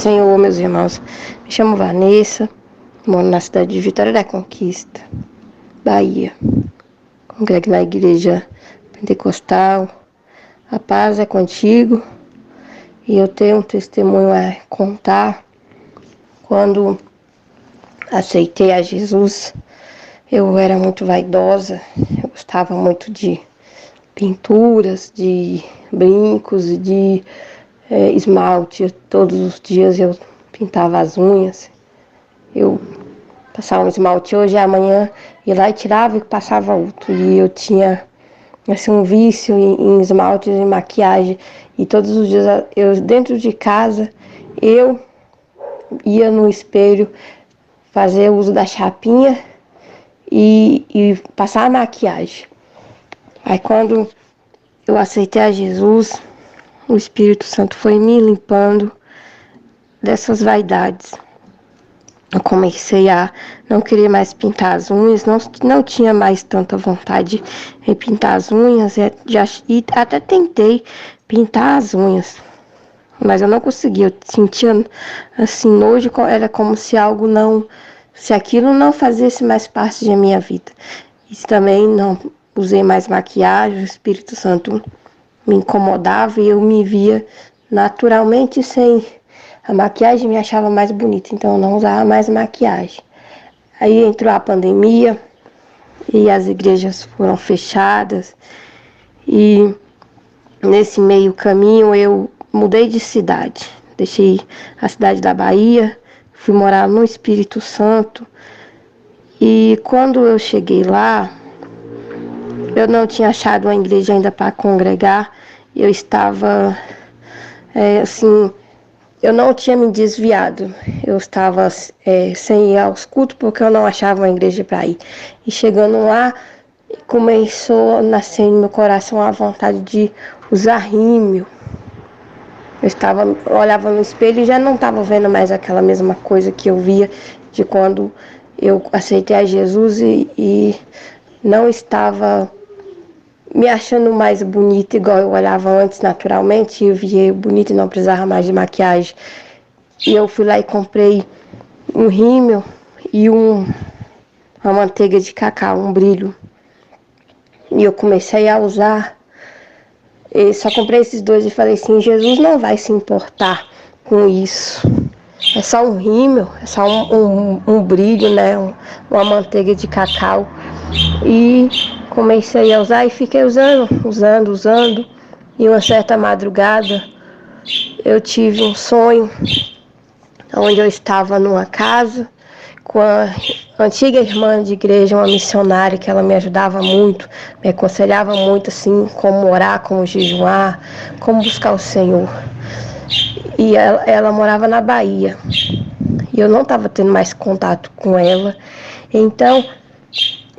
Senhor, meus irmãos. Me chamo Vanessa, moro na cidade de Vitória da Conquista, Bahia. Congrego na igreja pentecostal. A paz é contigo. E eu tenho um testemunho a contar. Quando aceitei a Jesus, eu era muito vaidosa. Eu gostava muito de pinturas, de brincos, de esmalte. Todos os dias eu pintava as unhas. Eu passava um esmalte hoje e amanhã ia lá e tirava e passava outro. E eu tinha assim, um vício em esmaltes e maquiagem. E todos os dias eu dentro de casa eu ia no espelho fazer uso da chapinha e passar a maquiagem. Aí quando eu aceitei a Jesus, o Espírito Santo foi me limpando dessas vaidades. Eu comecei a não querer mais pintar as unhas, não tinha mais tanta vontade em pintar as unhas, e até tentei pintar as unhas, mas eu não conseguia. Eu sentia assim, nojo, era como se aquilo não fazesse mais parte da minha vida. E também não usei mais maquiagem, o Espírito Santo me incomodava e eu me via naturalmente sem a maquiagem, me achava mais bonita, então eu não usava mais maquiagem. Aí entrou a pandemia e as igrejas foram fechadas e nesse meio caminho eu mudei de cidade. Deixei a cidade da Bahia, fui morar no Espírito Santo e quando eu cheguei lá, eu não tinha achado uma igreja ainda para congregar. Eu estava, eu não tinha me desviado. Eu estava sem ir aos cultos porque eu não achava uma igreja para ir. E chegando lá, começou a nascer no meu coração a vontade de usar rímel. Eu olhava no espelho e já não estava vendo mais aquela mesma coisa que eu via de quando eu aceitei a Jesus e não estava me achando mais bonita igual eu olhava antes naturalmente. Eu via bonita e não precisava mais de maquiagem. E eu fui lá e comprei um rímel e uma manteiga de cacau, um brilho. E eu comecei a usar. E só comprei esses dois e falei assim, Jesus não vai se importar com isso. É só um rímel, é só um brilho, né? Uma manteiga de cacau. E comecei a usar e fiquei usando. E uma certa madrugada eu tive um sonho onde eu estava numa casa com a antiga irmã de igreja, uma missionária que ela me ajudava muito, me aconselhava muito assim, como orar, como jejuar, como buscar o Senhor. E ela morava na Bahia. E eu não estava tendo mais contato com ela. Então,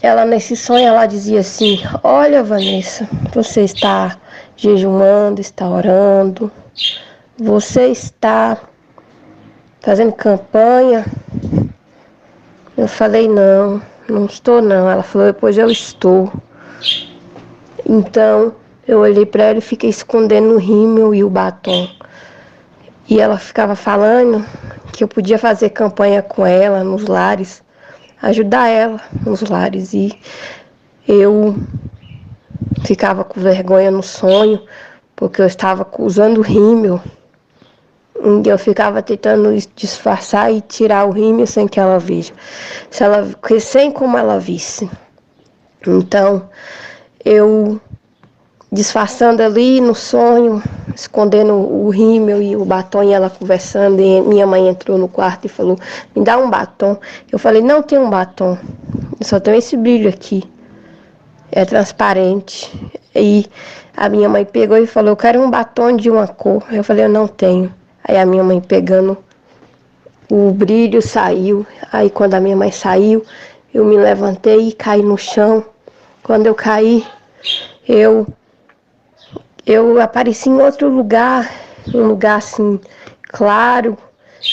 ela nesse sonho, ela dizia assim, olha Vanessa, você está jejuando, está orando, você está fazendo campanha. Eu falei, não estou não. Ela falou, pois eu estou. Então, eu olhei para ela e fiquei escondendo o rímel e o batom. E ela ficava falando que eu podia fazer campanha com ela nos lares, ajudar ela nos lares. E eu ficava com vergonha no sonho, porque eu estava usando o rímel. E eu ficava tentando disfarçar e tirar o rímel sem que ela veja. Sem como ela visse. Então, eu disfarçando ali no sonho, escondendo o rímel e o batom, e ela conversando, e minha mãe entrou no quarto e falou, me dá um batom. Eu falei, não tem um batom, eu só tenho esse brilho aqui, é transparente. E a minha mãe pegou e falou, eu quero um batom de uma cor. Eu falei, eu não tenho. Aí a minha mãe pegando o brilho saiu. Aí quando a minha mãe saiu, eu me levantei e caí no chão. Quando eu caí, eu apareci em outro lugar, um lugar assim, claro,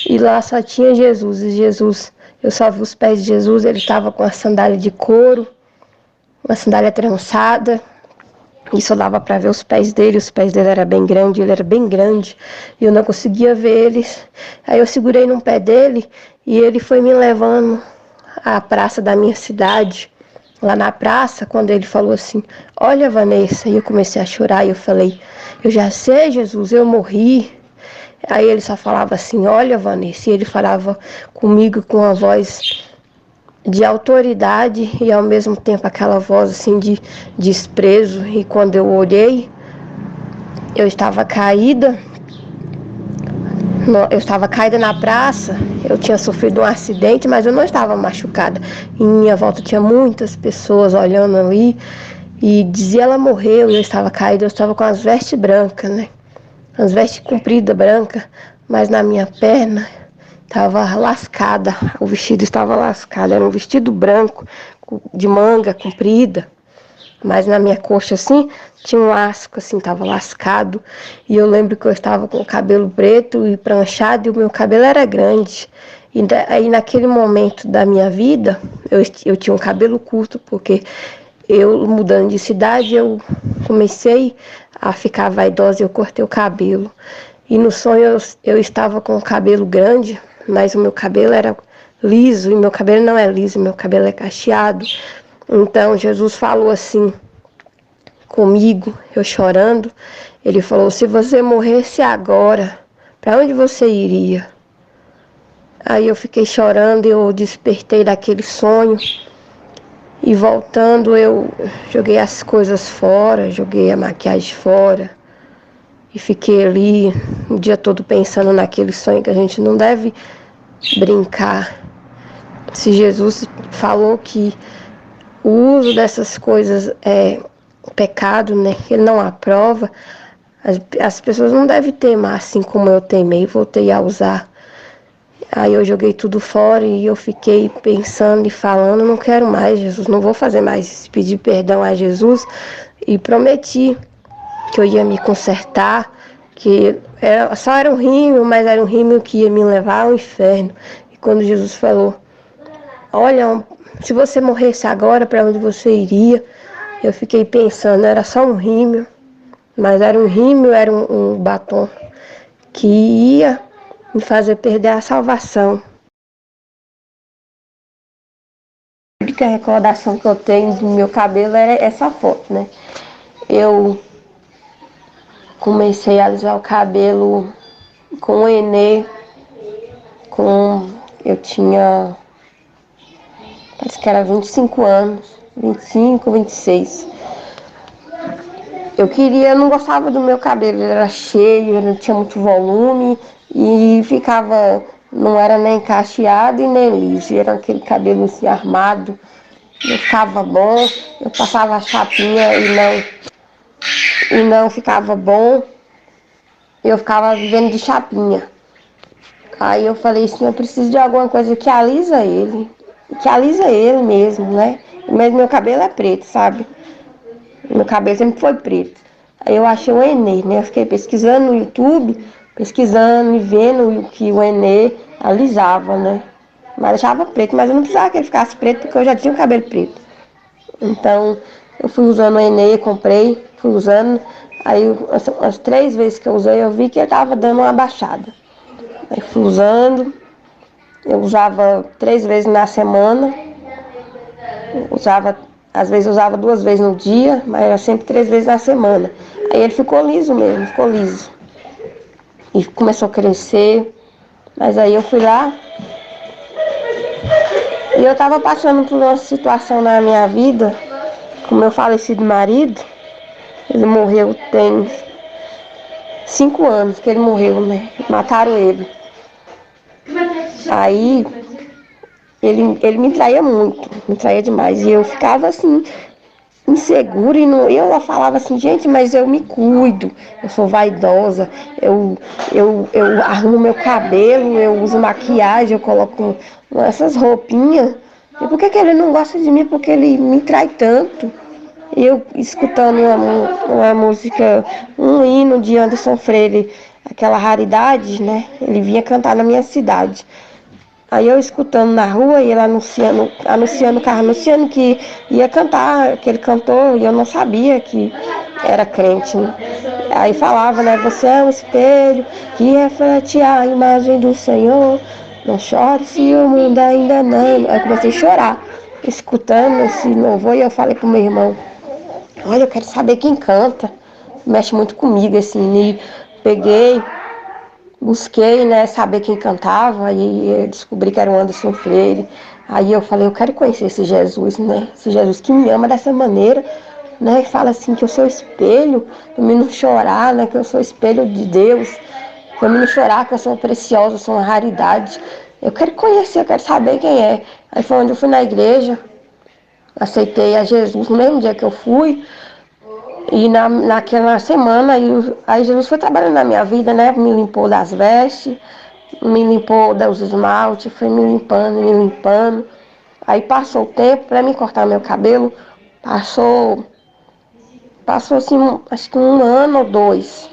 e lá só tinha Jesus. E Jesus, eu só vi os pés de Jesus, ele estava com a sandália de couro, uma sandália trançada, E só dava para ver os pés dele era bem grande, ele era bem grande, e eu não conseguia ver eles. Aí eu segurei num pé dele e ele foi me levando à praça da minha cidade. Lá na praça, quando ele falou assim, olha Vanessa, e eu comecei a chorar e eu falei, eu já sei Jesus, eu morri. Aí ele só falava assim, olha Vanessa, e ele falava comigo com uma voz de autoridade e ao mesmo tempo aquela voz assim de desprezo. E quando eu olhei, eu estava caída, eu estava caída na praça, eu tinha sofrido um acidente, mas eu não estava machucada. Em minha volta tinha muitas pessoas olhando ali e dizia ela morreu e eu estava caída, eu estava com as vestes brancas, né? As vestes compridas brancas, mas na minha perna estava lascada, o vestido estava lascado, era um vestido branco de manga comprida, mas na minha coxa assim tinha um lasco assim, estava lascado. E eu lembro que eu estava com o cabelo preto e pranchado e o meu cabelo era grande. E aí naquele momento da minha vida eu tinha um cabelo curto porque eu mudando de cidade eu comecei a ficar vaidosa e eu cortei o cabelo. E no sonho eu estava com o cabelo grande, mas o meu cabelo era liso, e meu cabelo não é liso, meu cabelo é cacheado. Então Jesus falou assim comigo, eu chorando, ele falou, se você morresse agora, para onde você iria? Aí eu fiquei chorando, eu despertei daquele sonho, e voltando eu joguei as coisas fora, joguei a maquiagem fora, e fiquei ali o dia todo pensando naquele sonho que a gente não deve brincar. Se Jesus falou que o uso dessas coisas é pecado, né? Ele não aprova. As pessoas não devem teimar assim como eu teimei e voltei a usar. Aí eu joguei tudo fora e eu fiquei pensando e falando, não quero mais, Jesus, não vou fazer mais isso. Pedi perdão a Jesus e prometi que eu ia me consertar, que só era um rímel, mas era um rímel que ia me levar ao inferno. E quando Jesus falou, olha, se você morresse agora, para onde você iria? Eu fiquei pensando, era só um rímel, mas era um rímel, era um batom que ia me fazer perder a salvação. A única recordação que eu tenho do meu cabelo era essa foto, né? Eu comecei a alisar o cabelo com o Enê, eu tinha, parece que era 25 anos, 25, 26. Eu não gostava do meu cabelo, ele era cheio, ele não tinha muito volume e ficava, não era nem cacheado e nem liso, era aquele cabelo assim armado, não ficava bom, eu passava a chapinha e não ficava bom, eu ficava vivendo de chapinha. Aí eu falei assim, eu preciso de alguma coisa que alisa ele mesmo, né? Mas meu cabelo é preto, sabe? Meu cabelo sempre foi preto. Aí eu achei o Enê, né? Eu fiquei pesquisando no YouTube, pesquisando e vendo que o Enê alisava, né? Mas deixava preto, mas eu não precisava que ele ficasse preto porque eu já tinha o cabelo preto. Então eu fui usando o Enê, comprei, fui usando. Aí as 3 vezes que eu usei eu vi que ele tava dando uma baixada. Aí fui usando, eu usava 3 vezes na semana, às vezes eu usava 2 vezes no dia, mas era sempre 3 vezes na semana. Aí ele ficou liso mesmo, ficou liso. E começou a crescer, mas aí eu fui lá e eu tava passando por uma situação na minha vida com meu falecido marido. Ele morreu tem 5 anos que ele morreu, né? Mataram ele. Aí ele me traía muito, me traía demais. E eu ficava assim, insegura e não, eu falava assim, gente, mas eu me cuido, eu sou vaidosa, eu arrumo meu cabelo, eu uso maquiagem, eu coloco essas roupinhas. E por que ele não gosta de mim? Porque ele me trai tanto. E eu escutando uma música, um hino de Anderson Freire, aquela raridade, né? Ele vinha cantar na minha cidade. Aí eu escutando na rua e ele anunciando o carro, anunciando que ia cantar, que ele cantou, e eu não sabia que era crente, né? Aí falava, né? Você é um espelho que reflete a imagem do Senhor. Não chore se o mundo ainda não. Aí eu comecei a chorar, escutando esse louvor, e eu falei pro meu irmão, olha, eu quero saber quem canta. Mexe muito comigo, assim, e peguei, busquei, né, saber quem cantava, e eu descobri que era o Anderson Freire. Aí eu falei, eu quero conhecer esse Jesus, né? Esse Jesus que me ama dessa maneira, né? Que fala assim que eu sou espelho, pra mim não chorar, né? Que eu sou espelho de Deus, pra mim não chorar, que eu sou preciosa, eu sou uma raridade. Eu quero conhecer, eu quero saber quem é. Aí foi onde eu fui na igreja, aceitei a Jesus no mesmo dia que eu fui. E naquela semana, aí Jesus foi trabalhando na minha vida, né? Me limpou das vestes, me limpou dos esmaltes, foi me limpando, me limpando. Aí passou o tempo para mim cortar meu cabelo, passou assim, acho que um ano ou dois.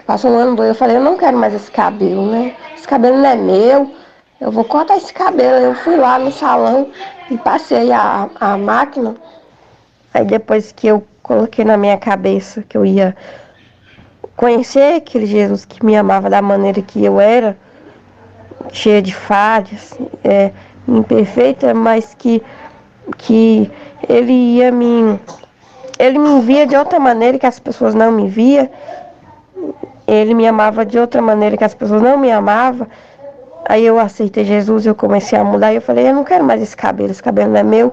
Passou um ano ou dois, eu falei, eu não quero mais esse cabelo, né? Esse cabelo não é meu, eu vou cortar esse cabelo. Eu fui lá no salão e passei a máquina. Aí depois que eu coloquei na minha cabeça que eu ia conhecer aquele Jesus que me amava da maneira que eu era, cheia de falhas, imperfeita, mas que ele ia me. Ele me via de outra maneira que as pessoas não me via. Ele me amava de outra maneira que as pessoas não me amavam. Aí eu aceitei Jesus, eu comecei a mudar e eu falei, eu não quero mais esse cabelo não é meu,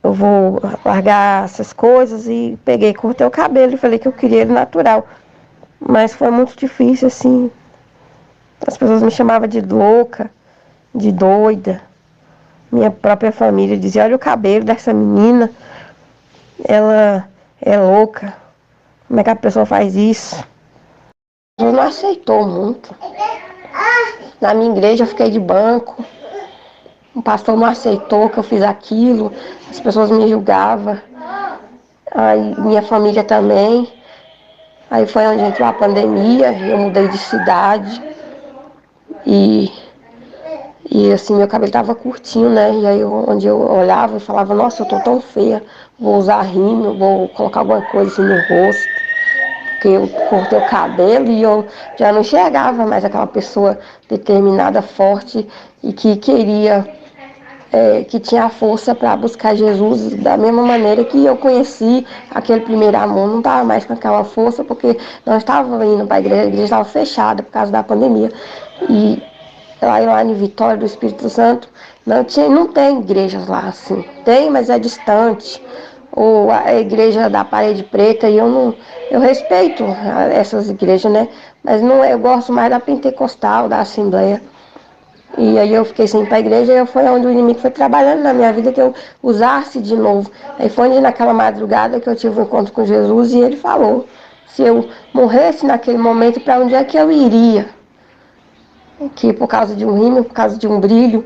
eu vou largar essas coisas. E peguei, cortei o cabelo e falei que eu queria ele natural. Mas foi muito difícil, assim. As pessoas me chamavam de louca, de doida. Minha própria família dizia, olha o cabelo dessa menina, ela é louca. Como é que a pessoa faz isso? Eu não aceitou muito. Na minha igreja eu fiquei de banco. O pastor não aceitou que eu fiz aquilo. As pessoas me julgavam. Aí minha família também. Aí foi onde entrou a pandemia. Eu mudei de cidade. E E assim, meu cabelo tava curtinho, né? E aí onde eu olhava e falava, nossa, eu tô tão feia, vou usar rímel, vou colocar alguma coisa assim no rosto, porque eu cortei o cabelo e eu já não enxergava mais aquela pessoa determinada, forte e que queria, que tinha a força para buscar Jesus da mesma maneira que eu conheci aquele primeiro amor. Não estava mais com aquela força, porque nós estávamos indo para a igreja estava fechada por causa da pandemia. E lá em Vitória do Espírito Santo, não tem igrejas lá assim. Tem, mas é distante. Ou a igreja da Parede Preta, e eu respeito essas igrejas, né? Mas não, eu gosto mais da Pentecostal, da Assembleia. E aí eu fiquei sem ir para a igreja, e foi onde o inimigo foi trabalhando na minha vida, que eu usasse de novo. Aí foi onde naquela madrugada que eu tive um encontro com Jesus, e ele falou, se eu morresse naquele momento, para onde é que eu iria? Que por causa de um rímel, por causa de um brilho,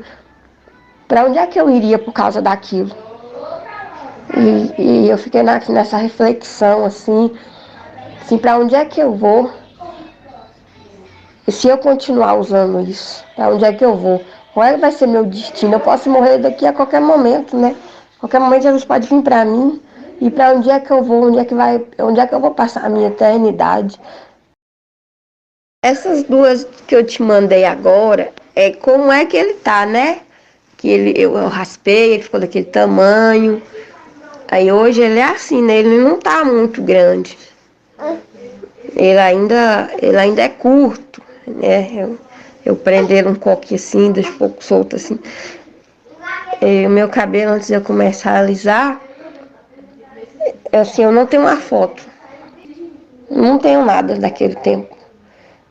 para onde é que eu iria por causa daquilo? E eu fiquei nessa reflexão, assim para onde é que eu vou? E se eu continuar usando isso, para onde é que eu vou? Qual é que vai ser meu destino? Eu posso morrer daqui a qualquer momento, né? A qualquer momento Jesus pode vir para mim. E para onde é que eu vou? Onde é que eu vou passar a minha eternidade? Essas duas que eu te mandei agora, como é que ele tá, né? Que eu raspei, ele ficou daquele tamanho. Aí hoje ele é assim, né? Ele não tá muito grande. Ele ainda é curto, né? Eu prendo ele um coque assim, deixo um pouco solto assim. O meu cabelo, antes de eu começar a alisar, assim, eu não tenho uma foto. Não tenho nada daquele tempo.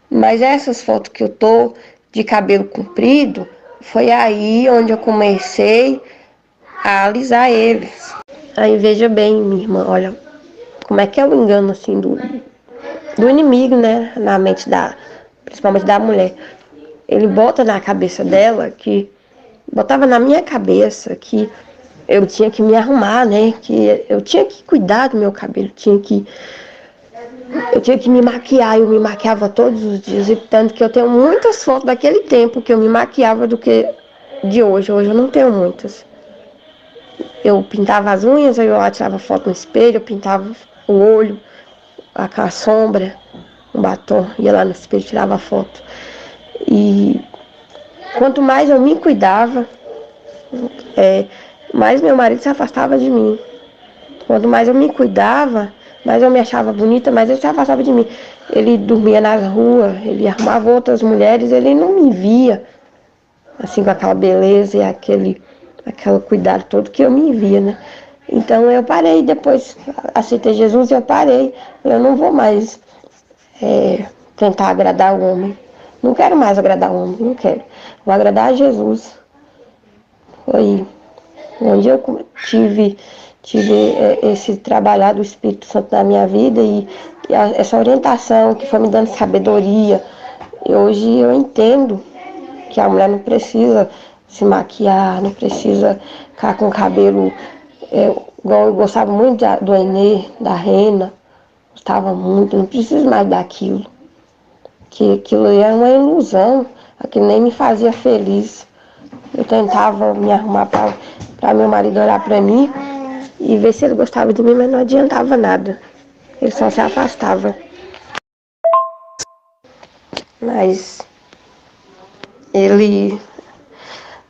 Mas essas fotos que eu tô de cabelo comprido, foi aí onde eu comecei a alisar eles. Aí veja bem, minha irmã, olha, como é que é o engano assim do inimigo, né? Na mente principalmente da mulher. Ele bota na cabeça dela botava na minha cabeça que eu tinha que me arrumar, né? Que eu tinha que cuidar do meu cabelo, eu tinha que me maquiar. Eu me maquiava todos os dias, e tanto que eu tenho muitas fotos daquele tempo que eu me maquiava do que de hoje. Hoje eu não tenho muitas. Eu pintava as unhas, aí eu lá tirava foto no espelho, eu pintava o olho, a sombra, o batom, ia lá no espelho, tirava foto. E quanto mais eu me cuidava, mais meu marido se afastava de mim. Quanto mais eu me cuidava, mais eu me achava bonita, mais ele se afastava de mim. Ele dormia nas ruas, ele arrumava outras mulheres, ele não me via assim com aquela beleza e aquele cuidado todo que eu me via, né? Então eu parei, depois aceitei Jesus e eu parei. Eu não vou mais tentar agradar o homem. Não quero mais agradar o homem, não quero. Vou agradar a Jesus. Foi onde eu tive esse trabalhar do Espírito Santo na minha vida e essa orientação que foi me dando sabedoria. E hoje eu entendo que a mulher não precisa se maquiar, não precisa ficar com o cabelo igual eu gostava muito do Enê, da Rena, gostava muito, não preciso mais daquilo. Que aquilo era uma ilusão, aquilo nem me fazia feliz. Eu tentava me arrumar para meu marido olhar para mim e ver se ele gostava de mim, mas não adiantava nada. Ele só se afastava. Mas ele.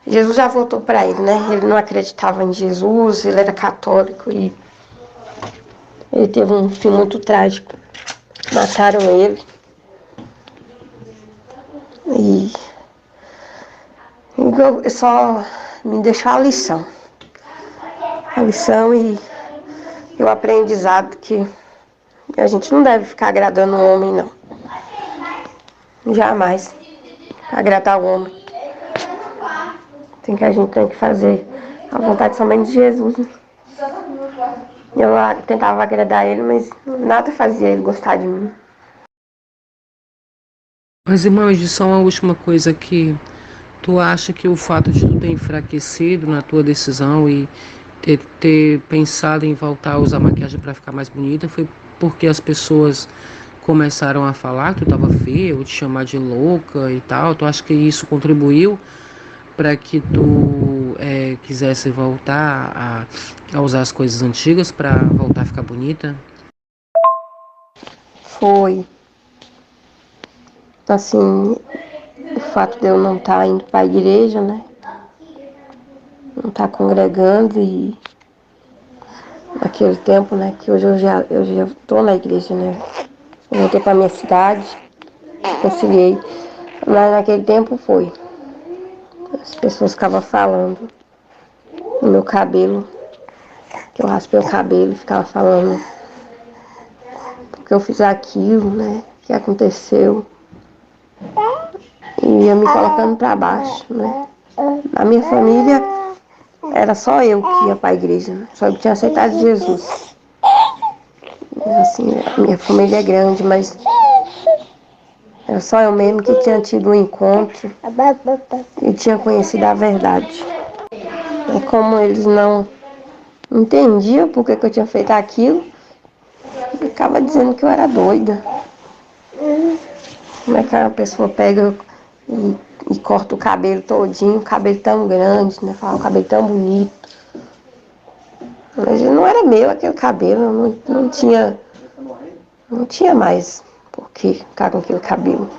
Jesus já voltou para ele, né? Ele não acreditava em Jesus, ele era católico e ele teve um fim muito trágico. Mataram ele. E só me deixou a lição. A lição e o aprendizado que a gente não deve ficar agradando o homem, não. Jamais agradar o homem. A gente tem que fazer a vontade somente de Jesus, né? Eu tentava agradar ele, mas nada fazia ele gostar de mim. Mas, irmã, de só uma última coisa aqui. Tu acha que o fato de tu ter enfraquecido na tua decisão e ter pensado em voltar a usar maquiagem para ficar mais bonita foi porque as pessoas começaram a falar que tu tava feia ou te chamar de louca e tal? Tu acha que isso contribuiu para que tu quisesse voltar a usar as coisas antigas para voltar a ficar bonita? Foi, assim, o fato de eu não estar indo para a igreja, né? Não estar congregando e naquele tempo, né? Que hoje eu já estou na igreja, né? Eu voltei para minha cidade, conciliei. Mas naquele tempo foi. As pessoas ficavam falando no meu cabelo, que eu raspei o cabelo, ficava falando porque eu fiz aquilo, né? Que aconteceu. E ia me colocando para baixo, né? A minha família era só eu que ia para a igreja, né? Só eu que tinha aceitado Jesus. Assim, a minha família é grande, mas era só eu mesmo que tinha tido um encontro e tinha conhecido a verdade. E como eles não entendiam por que eu tinha feito aquilo, ficava dizendo que eu era doida. Como é que uma pessoa pega e corta o cabelo todinho, o cabelo tão grande, né? Fala, o cabelo tão bonito. Mas não era meu aquele cabelo, não tinha mais por que ficar com aquele cabelo.